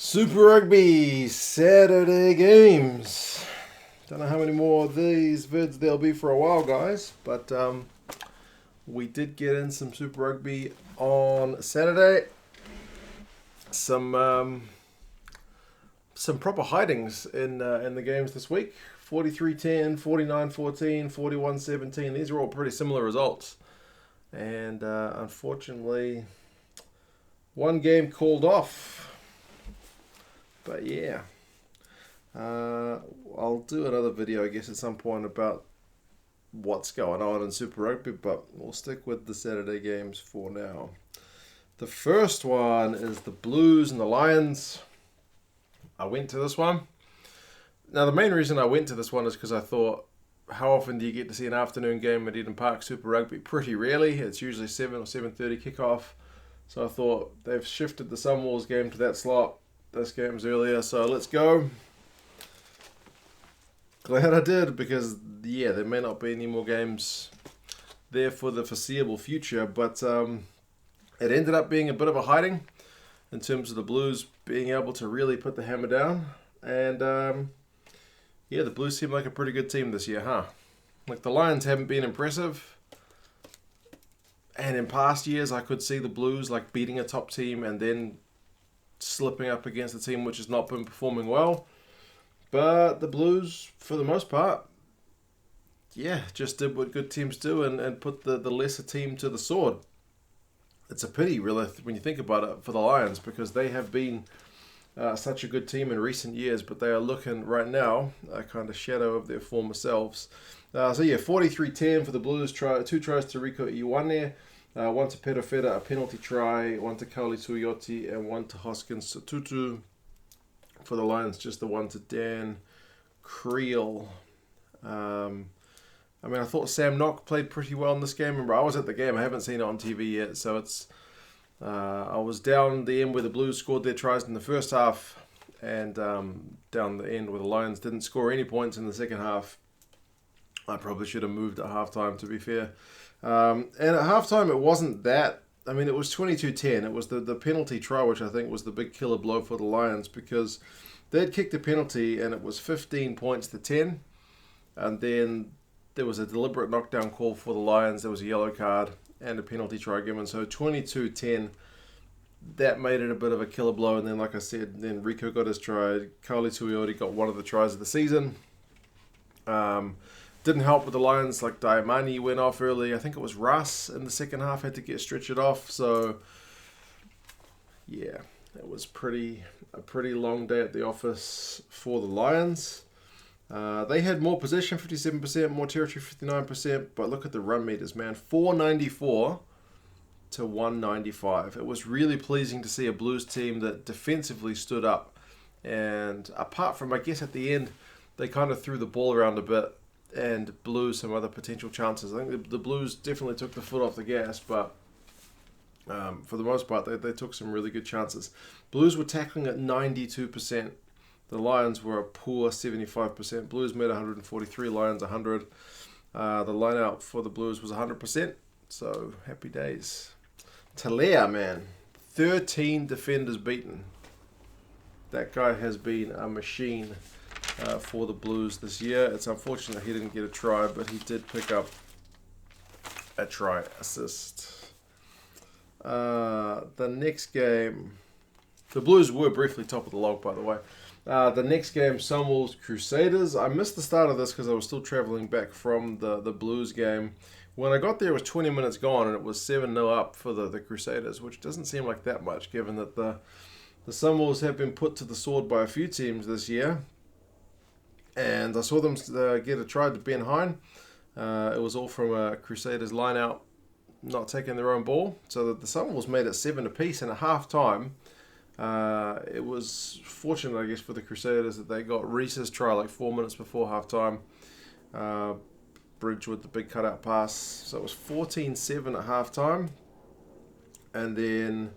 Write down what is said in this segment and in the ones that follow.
Super Rugby Saturday games. Don't know how many more of these vids there'll be for a while, guys, but we did get in some Super Rugby on Saturday. Some proper hidings in the games this week. 43-10, 49-14, 41-17. These are all pretty similar results. And unfortunately, one game called off. But yeah, I'll do another video, I guess, at some point about what's going on in Super Rugby, but we'll stick with the Saturday games for now. The first one is the Blues and the Lions. I went to this one. Now, the main reason I went to this one is because I thought, how often do you get to see an afternoon game at Eden Park Super Rugby? Pretty rarely. It's usually 7 or 7:30 kickoff. So I thought they've shifted the Sunwolves game to that slot. This game's earlier, so let's go. Glad I did, because yeah, there may not be any more games there for the foreseeable future, but it ended up being a bit of a hiding in terms of the Blues being able to really put the hammer down. And yeah, the Blues seem like a pretty good team this year, huh? Like, the Lions haven't been impressive, and in past years I could see the Blues like beating a top team and then slipping up against a team which has not been performing well. But the Blues, for the most part, yeah, just did what good teams do and put the lesser team to the sword. It's a pity, really, when you think about it, for the Lions, because they have been such a good team in recent years, but they are looking right now a kind of shadow of their former selves. So yeah, 43-10 for the Blues. Two tries to Rico Iwane. One to Pedofeta, a penalty try, one to Kauli Tuioti, and one to Hoskins Tutu. For the Lions, just the one to Dan Creel. I thought Sam Nock played pretty well in this game. Remember, I was at the game. I haven't seen it on TV yet, so it's... I was down the end where the Blues scored their tries in the first half, and down the end where the Lions didn't score any points in the second half. I probably should have moved at halftime, to be fair. And at halftime, it wasn't that. I mean, it was 22-10. It was the penalty try, which I think was the big killer blow for the Lions, because they'd kicked a penalty and it was 15 points to 10. And then there was a deliberate knockdown call for the Lions. There was a yellow card and a penalty try given. So 22-10, that made it a bit of a killer blow. And then, like I said, then Rico got his try. Kauli Tuioti got one of the tries of the season. Didn't help with the Lions, like Diamani went off early. I think it was Russ in the second half had to get stretchered off. So, yeah, it was a pretty long day at the office for the Lions. They had more possession, 57%, more territory, 59%. But look at the run meters, man. 494 to 195. It was really pleasing to see a Blues team that defensively stood up. And apart from, I guess, at the end, they kind of threw the ball around a bit and blew some other potential chances. I think the Blues definitely took the foot off the gas, but for the most part, they took some really good chances. Blues were tackling at 92%. The Lions were a poor 75%. Blues made 143, Lions 100. The line out for the Blues was 100%, so happy days. Talea, man, 13 defenders beaten. That guy has been a machine for the Blues this year. It's unfortunate he didn't get a try, but he did pick up a try assist. The next game, the Blues were briefly top of the log, by the way. The next game, Sunwolves Crusaders. I missed the start of this because I was still traveling back from the Blues game. When I got there, it was 20 minutes gone, and it was 7-0 up for the Crusaders, which doesn't seem like that much, given that the Sunwolves have been put to the sword by a few teams this year. And I saw them get a try to Ben Hine. It was all from a Crusaders line out, not taking their own ball. So that the Sunwolves made it 7 apiece. And at half time, it was fortunate, I guess, for the Crusaders that they got Reese's try like 4 minutes before half time. Bridge with the big cutout pass. So it was 14-7 at half time. And then,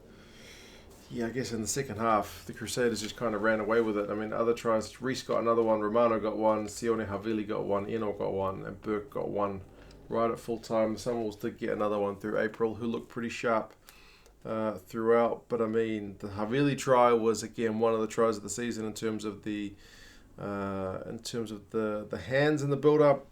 yeah, I guess in the second half, the Crusaders just kind of ran away with it. I mean, other tries, Reese got another one, Romano got one, Sione Havili got one, Eno got one, and Burke got one right at full time. The Sunwolves did get another one through April, who looked pretty sharp throughout. But I mean, the Havili try was again one of the tries of the season in terms of the hands in the build-up.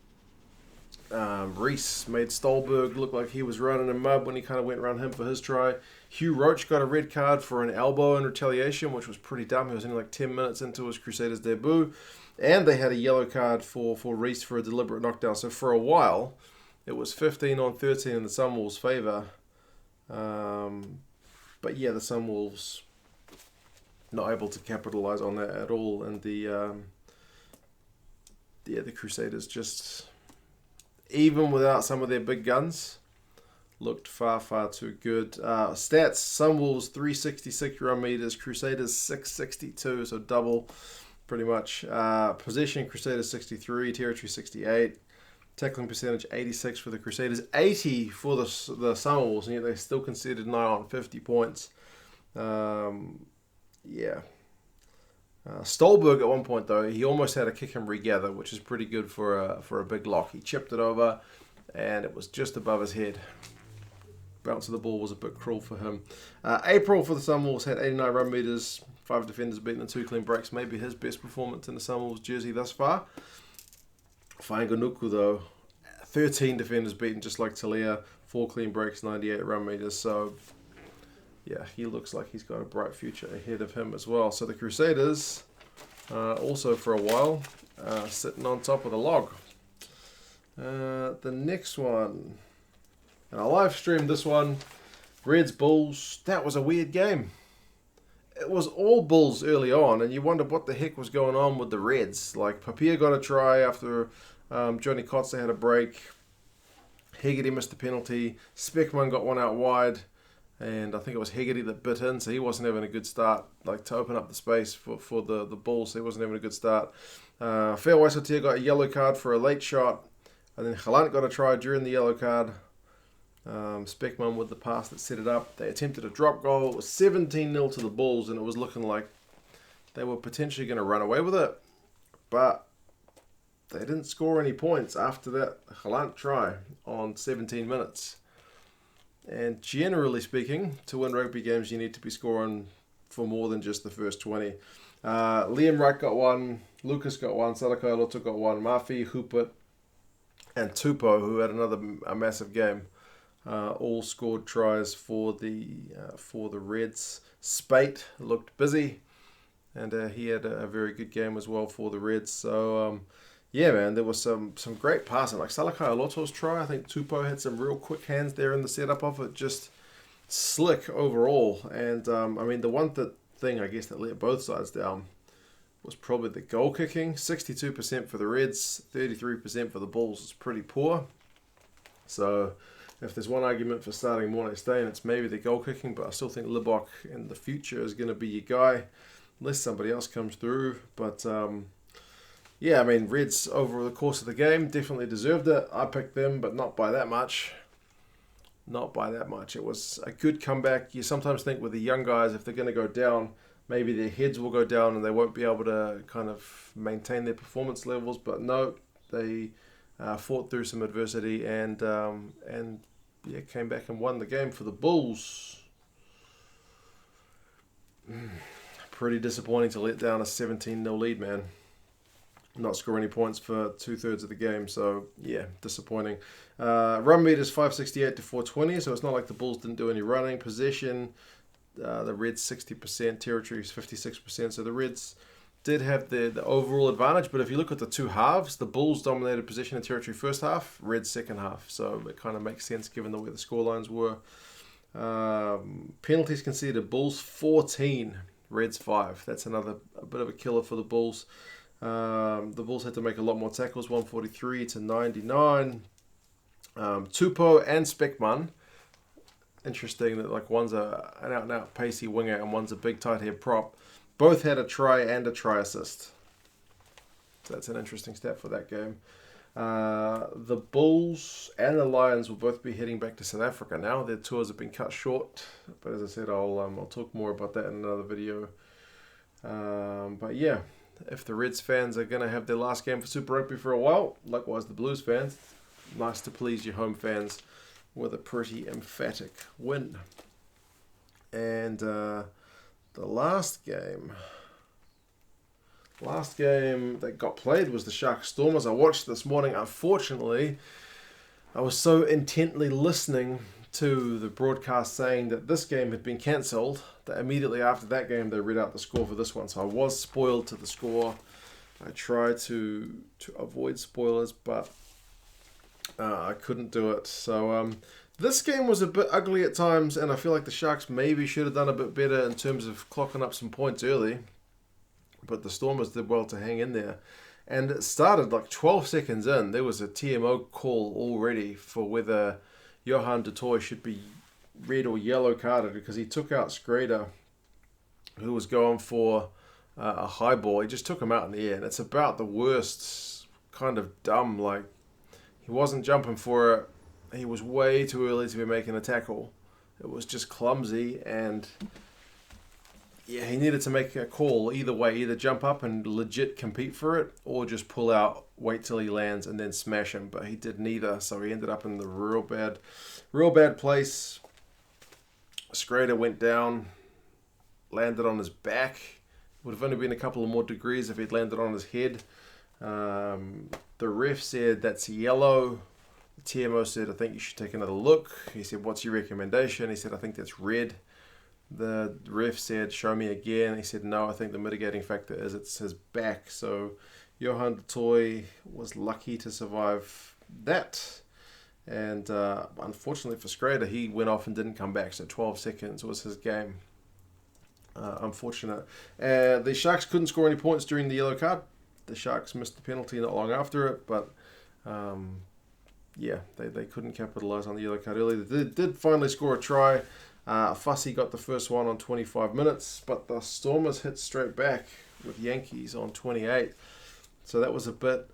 Reese made Stolberg look like he was running in mud when he kind of went around him for his try. Hugh Roach got a red card for an elbow in retaliation, which was pretty dumb. He was only like 10 minutes into his Crusaders debut. And they had a yellow card for Reese for a deliberate knockdown. So for a while, it was 15-13 in the Sunwolves' favour. But yeah, the Sunwolves not able to capitalise on that at all. And the Crusaders just, even without some of their big guns, looked far, far too good. Stats, Sunwolves 366 run meters, Crusaders 662, so double pretty much. Possession, Crusaders 63, territory 68. Tackling percentage 86 for the Crusaders, 80 for the Sunwolves, and yet they still conceded 9 on 50 points. Stolberg at one point though, he almost had a kick and regather, which is pretty good for a big lock. He chipped it over, and it was just above his head. Bounce of the ball was a bit cruel for him. April for the Sunwolves had 89 run meters, 5 defenders beaten and 2 clean breaks. Maybe his best performance in the Sunwolves jersey thus far. Fainganuku though, 13 defenders beaten just like Talia, 4 clean breaks, 98 run meters. So yeah, he looks like he's got a bright future ahead of him as well. So the Crusaders, also for a while, sitting on top of the log. The next one, and I live streamed this one, Reds Bulls. That was a weird game. It was all Bulls early on, and you wondered what the heck was going on with the Reds. Like, Papia got a try after Johnny Kotze had a break. Hegarty missed a penalty. Speckman got one out wide, and I think it was Hegarty that bit in, so he wasn't having a good start, like to open up the space for the Bulls. So he wasn't having a good start. Waisatia got a yellow card for a late shot, and then Halant got a try during the yellow card. Speckman with the pass that set it up. They attempted a drop goal. It was 17-0 to the Bulls, and it was looking like they were potentially going to run away with it. But they didn't score any points after that Halant try on 17 minutes. And generally speaking, to win rugby games, you need to be scoring for more than just the first 20. Liam Wright got one. Lucas got one. Salakai Loto got one. Mafi, Hoopert, and Tupou, who had a massive game. All scored tries for the Reds. Spate looked busy, and he had a very good game as well for the Reds. So yeah, man, there was some great passing. Like Salakai Loto's try, I think Tupou had some real quick hands there in the setup of it, just slick overall. And I mean, the one thing I guess that let both sides down was probably the goal kicking. 62% for the Reds, 33% for the Bulls. It's pretty poor. So if there's one argument for starting Mornay Stain, it's maybe the goal kicking, but I still think Libok in the future is going to be your guy, unless somebody else comes through. But yeah, I mean, Reds over the course of the game definitely deserved it. I picked them, but not by that much. Not by that much. It was a good comeback. You sometimes think with the young guys, if they're going to go down, maybe their heads will go down and they won't be able to kind of maintain their performance levels. But no, they fought through some adversity and yeah, came back and won the game for the Bulls. Pretty disappointing to let down a 17-0 lead, man. Not score any points for 2/3 of the game, so yeah, disappointing. Run meters 568 to 420, so it's not like the Bulls didn't do any running. Possession, the Reds 60%, territory is 56%, so the Reds did have the overall advantage, but if you look at the two halves, the Bulls dominated possession and territory first half, Reds second half, so it kind of makes sense given the way the scorelines were. Penalties conceded, Bulls 14, Reds 5. That's a bit of a killer for the Bulls. The Bulls had to make a lot more tackles, 143 to 99. Tupou and Speckman. Interesting that like one's an out-and-out pacey winger and one's a big tight head prop. Both had a try and a try assist. So that's an interesting stat for that game. The Bulls and the Lions will both be heading back to South Africa now. Their tours have been cut short, but as I said, I'll talk more about that in another video. But yeah, if the Reds fans are going to have their last game for Super Rugby for a while, likewise the Blues fans, nice to please your home fans with a pretty emphatic win. And the last game that got played was the Sharks Stormers. I watched this morning. Unfortunately, I was so intently listening to the broadcast saying that this game had been cancelled that immediately after that game they read out the score for this one. So I was spoiled to the score. I tried to avoid spoilers, but I couldn't do it. So this game was a bit ugly at times, and I feel like the Sharks maybe should have done a bit better in terms of clocking up some points early. But the Stormers did well to hang in there. And it started like 12 seconds in. There was a TMO call already for whether Johan de Toy should be red or yellow carded because he took out Schrader, who was going for a high ball. He just took him out in the air. And it's about the worst kind of dumb. Like, he wasn't jumping for it. He was way too early to be making a tackle. It was just clumsy, and yeah, he needed to make a call either way. Either jump up and legit compete for it, or just pull out, wait till he lands, and then smash him. But he did neither, so he ended up in the real bad place. Schrader went down, landed on his back. Would have only been a couple of more degrees if he'd landed on his head. The ref said that's yellow. The TMO said, I think you should take another look. He said, what's your recommendation? He said, I think that's red. The ref said, show me again. He said, no, I think the mitigating factor is it's his back. So Johan de Toy was lucky to survive that. And unfortunately for Schrader, he went off and didn't come back. So 12 seconds was his game. Unfortunate. The Sharks couldn't score any points during the yellow card. The Sharks missed the penalty not long after it, but they couldn't capitalise on the yellow card early. They did finally score a try. Fussy got the first one on 25 minutes, but the Stormers hit straight back with Yankees on 28. So that was a bit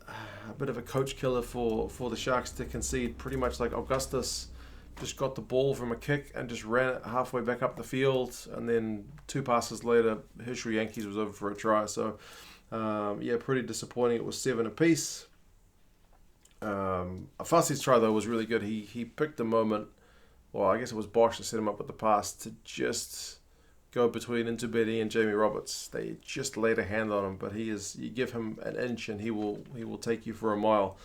of a coach killer for the Sharks to concede. Pretty much like Augustus just got the ball from a kick and just ran it halfway back up the field, and then 2 passes later, Herschel Yankees was over for a try. So pretty disappointing. It was 7 apiece. Fussy's try though was really good. He picked a moment. Well, I guess it was Bosch that set him up with the pass to just go between Intubedi and Jamie Roberts. They just laid a hand on him, but you give him an inch and he will take you for a mile.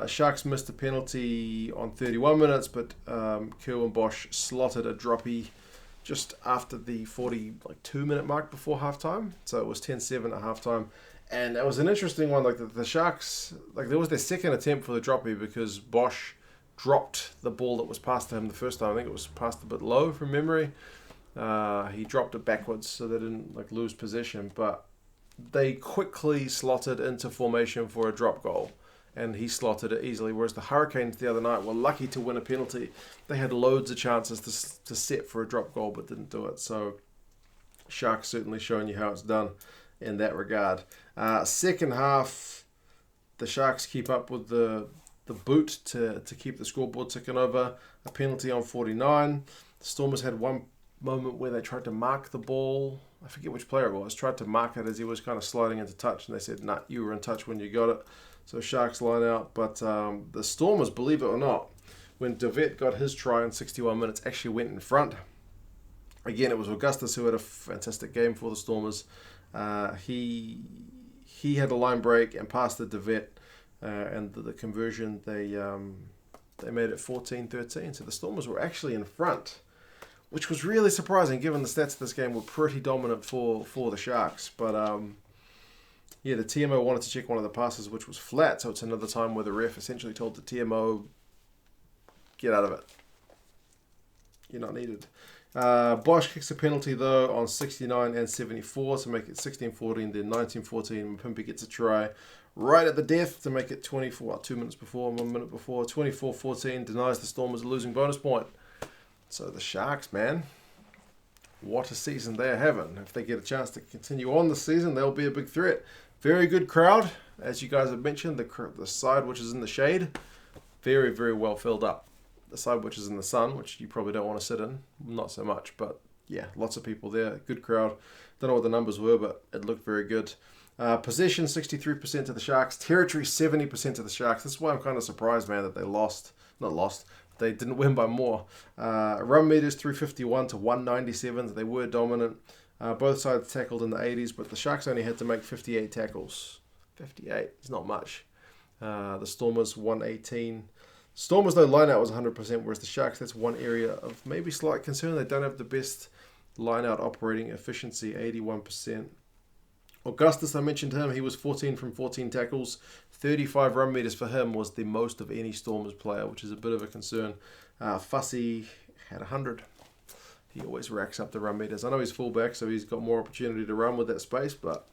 Sharks missed a penalty on 31 minutes, but Kerwin Bosch slotted a droppy just after the 42-minute mark before halftime. So it was 10-7 at halftime. And that was an interesting one. Like the Sharks, there was their second attempt for the droppy because Bosch dropped the ball that was passed to him the first time. I think it was passed a bit low from memory. He dropped it backwards so they didn't lose possession. But they quickly slotted into formation for a drop goal, and he slotted it easily. Whereas the Hurricanes the other night were lucky to win a penalty. They had loads of chances to set for a drop goal, but didn't do it. So Sharks certainly showing you how it's done in that regard. Second half, the Sharks keep up with the boot to keep the scoreboard ticking over. A penalty on 49. The Stormers had one moment where they tried to mark the ball. I forget which player it was. Tried to mark it as he was kind of sliding into touch, and they said, nah, you were in touch when you got it. So Sharks line out. But the Stormers, believe it or not, when DeVette got his try in 61 minutes, actually went in front. Again, it was Augustus who had a fantastic game for the Stormers. He had a line break and passed the DeVette, and the conversion, they made it 14-13. So the Stormers were actually in front, which was really surprising given the stats of this game were pretty dominant for the Sharks. But the TMO wanted to check one of the passes, which was flat. So it's another time where the ref essentially told the TMO, get out of it. You're not needed. Bosch kicks a penalty, though, on 69 and 74 to make it 16-14, then 19-14. Pimpy gets a try right at the death to make it 24, 2 minutes before, 1 minute before. 24-14 denies the Stormers a losing bonus point. So the Sharks, man, what a season they're having. If they get a chance to continue on this season, they'll be a big threat. Very good crowd, as you guys have mentioned. The side which is in the shade, very, very well filled up. The side which is in the sun, which you probably don't want to sit in, not so much. But yeah, lots of people there. Good crowd. Don't know what the numbers were, but it looked very good. Possession, 63% to the Sharks. Territory, 70% to the Sharks. This is why I'm kind of surprised, man, that they they didn't win by more. Run meters 351 to 197. So they were dominant. Both sides tackled in the 80s, but the Sharks only had to make 58 tackles. 58 is not much. The Stormers 118. Stormers, though, line-out was 100%, whereas the Sharks, that's one area of maybe slight concern. They don't have the best line-out operating efficiency, 81%. Augustus, I mentioned him. He was 14 from 14 tackles. 35 run meters for him was the most of any Stormers player, which is a bit of a concern. Fussy had 100. He always racks up the run meters. I know he's fullback, so he's got more opportunity to run with that space, but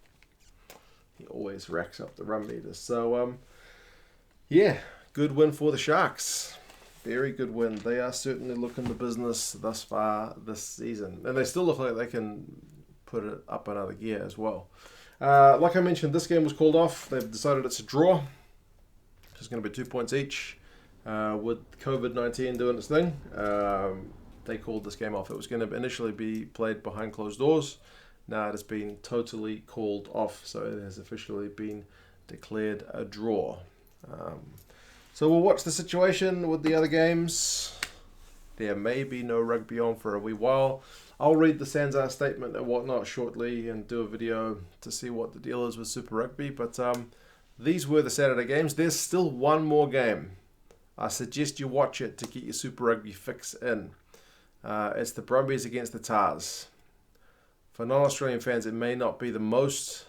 he always racks up the run meters. So, yeah, good win for the Sharks. Very good win. They are certainly looking the business thus far this season. And they still look like they can put it up another gear as well. Like I mentioned, this game was called off. They've decided it's a draw. It's going to be 2 points each. With COVID-19 doing its thing, they called this game off. It was going to initially be played behind closed doors. Now it has been totally called off, so it has officially been declared a draw. So we'll watch the situation with the other games. There may be no rugby on for a wee while. I'll read the Sanzar statement and whatnot shortly and do a video to see what the deal is with Super Rugby. But these were the Saturday games. There's still one more game. I suggest you watch it to get your Super Rugby fix in. It's the Brumbies against the Tars. For non-Australian fans, it may not be the most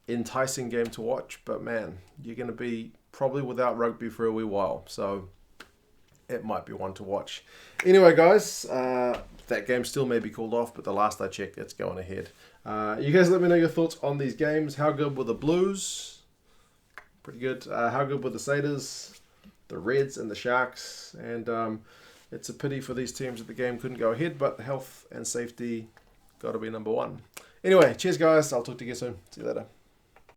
enticing game to watch, but man, you're going to be probably without rugby for a wee while, so it might be one to watch. Anyway, guys, that game still may be called off, but the last I checked, it's going ahead. You guys let me know your thoughts on these games. How good were the Blues? Pretty good. How good were the Crusaders, the Reds, and the Sharks? And it's a pity for these teams that the game couldn't go ahead, but health and safety got to be number one. Anyway, cheers, guys. I'll talk to you soon. See you later.